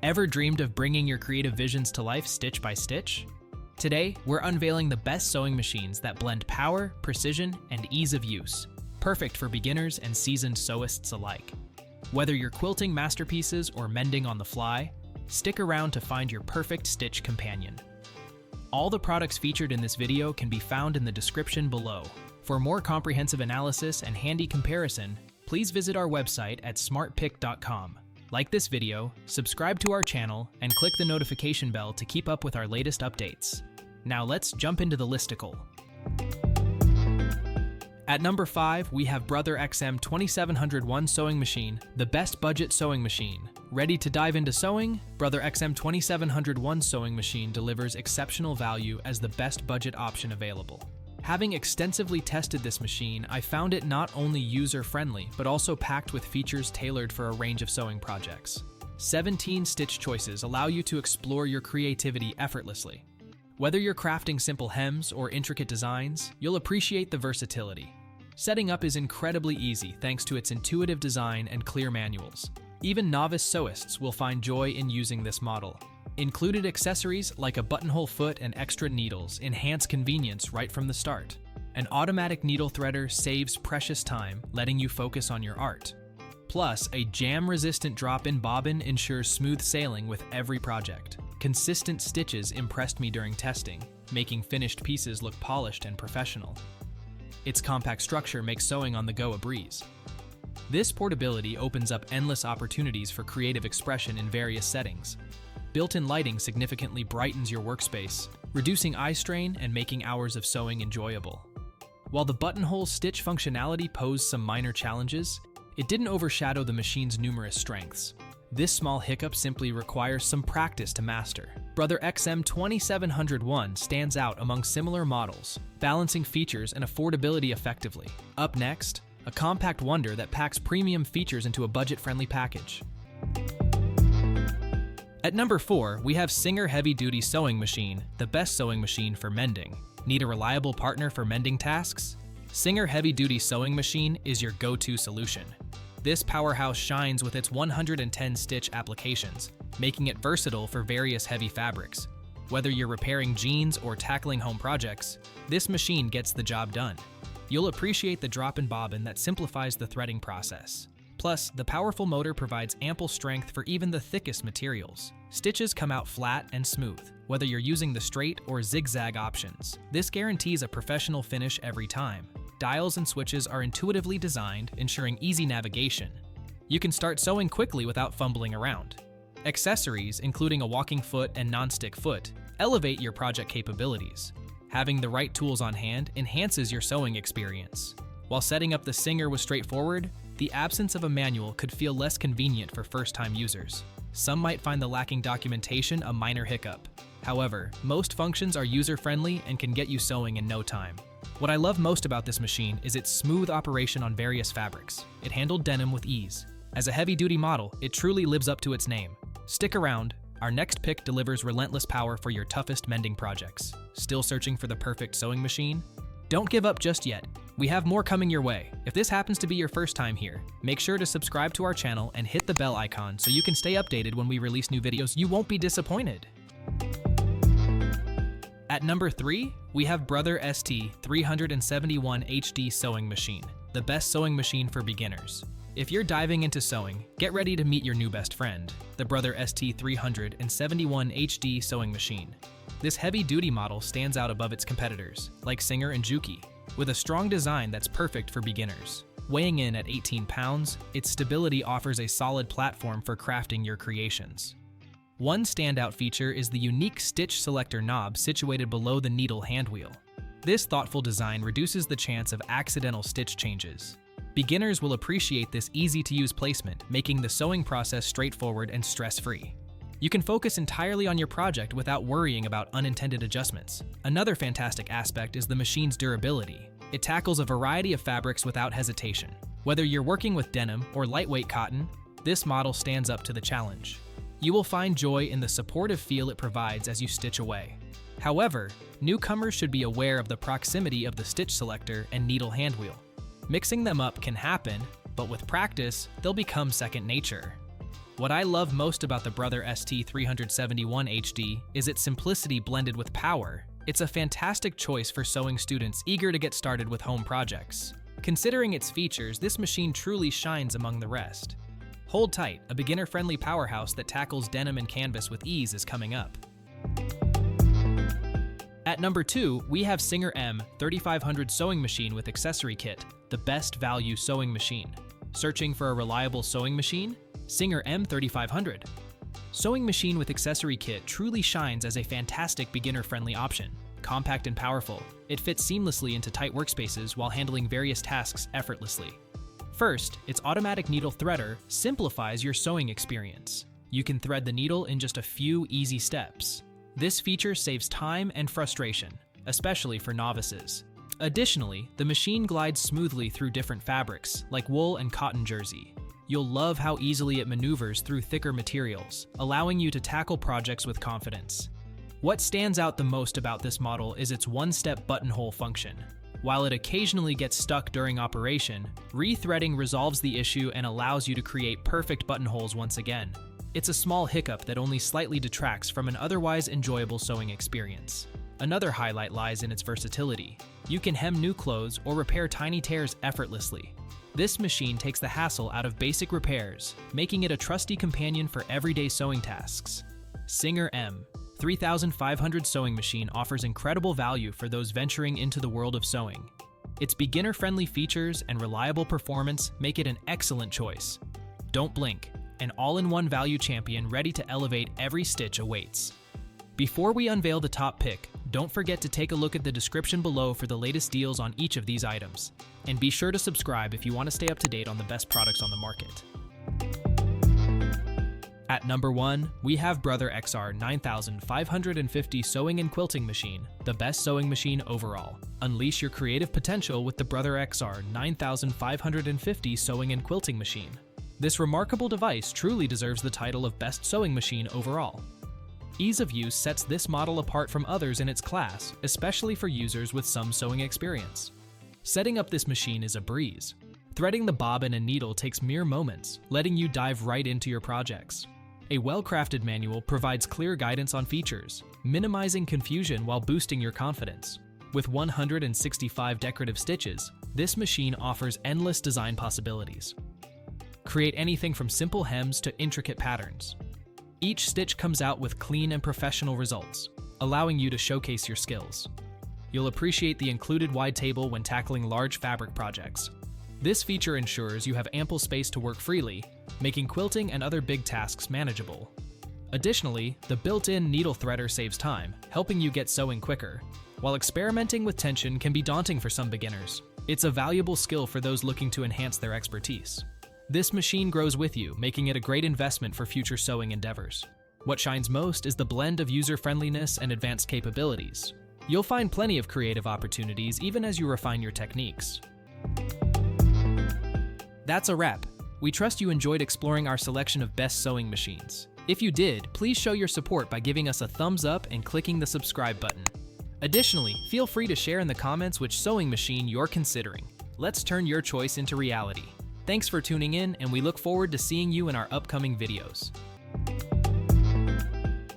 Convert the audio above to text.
Ever dreamed of bringing your creative visions to life stitch by stitch? Today, we're unveiling the best sewing machines that blend power, precision, and ease of use, perfect for beginners and seasoned sewists alike. Whether you're quilting masterpieces or mending on the fly, stick around to find your perfect stitch companion. All the products featured in this video can be found in the description below. For more comprehensive analysis and handy comparison, please visit our website at smartpick.com. Like this video, subscribe to our channel, and click the notification bell to keep up with our latest updates. Now let's jump into the listicle. At number 5, we have Brother XM 2701 Sewing Machine, the best budget sewing machine. Ready to dive into sewing? Brother XM 2701 Sewing Machine delivers exceptional value as the best budget option available. Having extensively tested this machine, I found it not only user-friendly, but also packed with features tailored for a range of sewing projects. 17 stitch choices allow you to explore your creativity effortlessly. Whether you're crafting simple hems or intricate designs, you'll appreciate the versatility. Setting up is incredibly easy thanks to its intuitive design and clear manuals. Even novice sewists will find joy in using this model. Included accessories like a buttonhole foot and extra needles enhance convenience right from the start. An automatic needle threader saves precious time, letting you focus on your art. Plus, a jam-resistant drop-in bobbin ensures smooth sailing with every project. Consistent stitches impressed me during testing, making finished pieces look polished and professional. Its compact structure makes sewing on the go a breeze. This portability opens up endless opportunities for creative expression in various settings. Built-in lighting significantly brightens your workspace, reducing eye strain and making hours of sewing enjoyable. While the buttonhole stitch functionality posed some minor challenges, it didn't overshadow the machine's numerous strengths. This small hiccup simply requires some practice to master. Brother XM 2701 stands out among similar models, balancing features and affordability effectively. Up next, a compact wonder that packs premium features into a budget-friendly package. At number 4, we have Singer Heavy Duty Sewing Machine, the best sewing machine for mending. Need a reliable partner for mending tasks? Singer Heavy Duty Sewing Machine is your go-to solution. This powerhouse shines with its 110 stitch applications, making it versatile for various heavy fabrics. Whether you're repairing jeans or tackling home projects, this machine gets the job done. You'll appreciate the drop-in bobbin that simplifies the threading process. Plus, the powerful motor provides ample strength for even the thickest materials. Stitches come out flat and smooth, whether you're using the straight or zigzag options. This guarantees a professional finish every time. Dials and switches are intuitively designed, ensuring easy navigation. You can start sewing quickly without fumbling around. Accessories, including a walking foot and non-stick foot, elevate your project capabilities. Having the right tools on hand enhances your sewing experience. While setting up the Singer was straightforward, the absence of a manual could feel less convenient for first-time users. Some might find the lacking documentation a minor hiccup. However, most functions are user-friendly and can get you sewing in no time. What I love most about this machine is its smooth operation on various fabrics. It handled denim with ease. As a heavy-duty model, it truly lives up to its name. Stick around. Our next pick delivers relentless power for your toughest mending projects. Still searching for the perfect sewing machine? Don't give up just yet. We have more coming your way. If this happens to be your first time here, make sure to subscribe to our channel and hit the bell icon so you can stay updated when we release new videos. You won't be disappointed. At number 3, we have Brother ST 371 HD Sewing Machine, the best sewing machine for beginners. If you're diving into sewing, get ready to meet your new best friend, the Brother ST 371 HD Sewing Machine. This heavy-duty model stands out above its competitors, like Singer and Juki, with a strong design that's perfect for beginners. Weighing in at 18 pounds, its stability offers a solid platform for crafting your creations. One standout feature is the unique stitch selector knob situated below the needle handwheel. This thoughtful design reduces the chance of accidental stitch changes. Beginners will appreciate this easy-to-use placement, making the sewing process straightforward and stress-free. You can focus entirely on your project without worrying about unintended adjustments. Another fantastic aspect is the machine's durability. It tackles a variety of fabrics without hesitation. Whether you're working with denim or lightweight cotton, this model stands up to the challenge. You will find joy in the supportive feel it provides as you stitch away. However, newcomers should be aware of the proximity of the stitch selector and needle handwheel. Mixing them up can happen, but with practice, they'll become second nature. What I love most about the Brother ST371 HD is its simplicity blended with power. It's a fantastic choice for sewing students eager to get started with home projects. Considering its features, this machine truly shines among the rest. Hold tight, a beginner-friendly powerhouse that tackles denim and canvas with ease is coming up. At number 2, we have Singer M3500 Sewing Machine with Accessory Kit, the best value sewing machine. Searching for a reliable sewing machine? Singer M3500. Sewing machine with accessory kit truly shines as a fantastic beginner-friendly option. Compact and powerful, it fits seamlessly into tight workspaces while handling various tasks effortlessly. First, its automatic needle threader simplifies your sewing experience. You can thread the needle in just a few easy steps. This feature saves time and frustration, especially for novices. Additionally, the machine glides smoothly through different fabrics, like wool and cotton jersey. You'll love how easily it maneuvers through thicker materials, allowing you to tackle projects with confidence. What stands out the most about this model is its one-step buttonhole function. While it occasionally gets stuck during operation, rethreading resolves the issue and allows you to create perfect buttonholes once again. It's a small hiccup that only slightly detracts from an otherwise enjoyable sewing experience. Another highlight lies in its versatility. You can hem new clothes or repair tiny tears effortlessly. This machine takes the hassle out of basic repairs, making it a trusty companion for everyday sewing tasks. Singer M3500 Sewing Machine offers incredible value for those venturing into the world of sewing. Its beginner-friendly features and reliable performance make it an excellent choice. Don't blink, an all-in-one value champion ready to elevate every stitch awaits. Before we unveil the top pick, don't forget to take a look at the description below for the latest deals on each of these items. And be sure to subscribe if you want to stay up to date on the best products on the market. At number 1, we have Brother XR 9550 Sewing and Quilting Machine, the best sewing machine overall. Unleash your creative potential with the Brother XR 9550 Sewing and Quilting Machine. This remarkable device truly deserves the title of best sewing machine overall. Ease of use sets this model apart from others in its class, especially for users with some sewing experience. Setting up this machine is a breeze. Threading the bobbin and needle takes mere moments, letting you dive right into your projects. A well-crafted manual provides clear guidance on features, minimizing confusion while boosting your confidence. With 165 decorative stitches, this machine offers endless design possibilities. Create anything from simple hems to intricate patterns. Each stitch comes out with clean and professional results, allowing you to showcase your skills. You'll appreciate the included wide table when tackling large fabric projects. This feature ensures you have ample space to work freely, making quilting and other big tasks manageable. Additionally, the built-in needle threader saves time, helping you get sewing quicker. While experimenting with tension can be daunting for some beginners, it's a valuable skill for those looking to enhance their expertise. This machine grows with you, making it a great investment for future sewing endeavors. What shines most is the blend of user-friendliness and advanced capabilities. You'll find plenty of creative opportunities even as you refine your techniques. That's a wrap. We trust you enjoyed exploring our selection of best sewing machines. If you did, please show your support by giving us a thumbs up and clicking the subscribe button. Additionally, feel free to share in the comments which sewing machine you're considering. Let's turn your choice into reality. Thanks for tuning in, and we look forward to seeing you in our upcoming videos.